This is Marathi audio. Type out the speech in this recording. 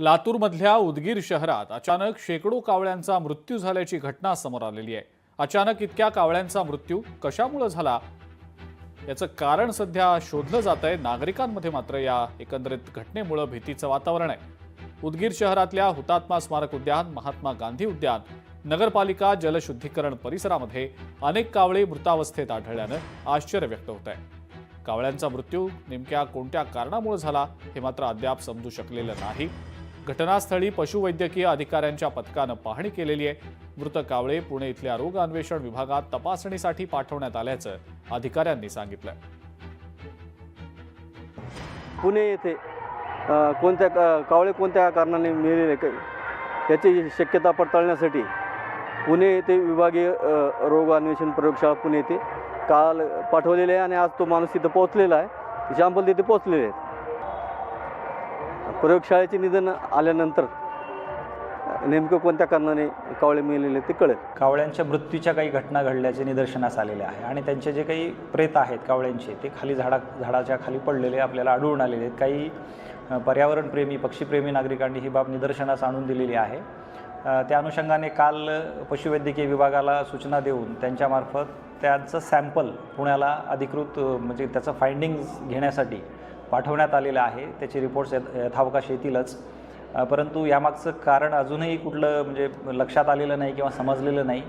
लातूरमधल्या उदगीर शहरात अचानक शेकडो कावळ्यांचा मृत्यू झाल्याची घटना समोर आलेली आहे। अचानक इतक्या कावळ्यांचा मृत्यू कशामुळे झाला याचं कारण सध्या शोधलं जातंय। नागरिकांमध्ये मात्र या एकंदरीत घटनेमुळे भीतीचं वातावरण आहे। उदगीर शहरातल्या हुतात्मा स्मारक उद्यान, महात्मा गांधी उद्यान, नगरपालिका जलशुद्धीकरण परिसरामध्ये अनेक कावळे मृतावस्थेत आढळल्यानं आश्चर्य व्यक्त होत आहे। कावळ्यांचा मृत्यू नेमक्या कोणत्या कारणामुळे झाला हे मात्र अद्याप समजू शकलेलं नाही। घटनास्थळी पशुवैद्यकीय अधिकाऱ्यांच्या पथकानं पाहणी केलेली आहे। मृत कावळे पुणे इथल्या रोग अन्वेषण विभागात तपासणीसाठी पाठवण्यात आल्याचं अधिकाऱ्यांनी सांगितलं। पुणे येथे कावळे कोणत्या कारणाने मेलेले याची शक्यता पडताळण्यासाठी पुणे येथे विभागीय रोग अन्वेषण प्रयोगशाळा पुणे येथे काल पाठवलेले आहे आणि आज तो माणूस तिथे पोहोचलेला आहे। सॅम्पल तिथे पोहोचलेले आहेत। प्रयोगशाळेचे निधन आल्यानंतर नेमकं कोणत्या कारणाने कावळे मेलेले ते कळेल। कावळ्यांच्या मृत्यूच्या काही घटना घडल्याचे निदर्शनास आलेले आहे आणि त्यांचे जे काही प्रेत आहेत कावळ्यांचे ते खाली झाडाच्या खाली पडलेले आपल्याला आढळून आलेले आहेत। काही पर्यावरणप्रेमी पक्षीप्रेमी नागरिकांनी ही बाब निदर्शनास आणून दिलेली आहे। त्या अनुषंगाने काल पशुवैद्यकीय विभागाला सूचना देऊन त्यांच्यामार्फत त्यांचं सॅम्पल पुण्याला अधिकृत म्हणजे त्याचं फाइंडिंग्स घेण्यासाठी पाठवण्यात आलेलं आहे। त्याचे रिपोर्ट्स यथावकाश येतीलच, परंतु यामागचं कारण अजूनही कुठलं म्हणजे लक्षात आलेलं नाही किंवा समजलेलं नाही।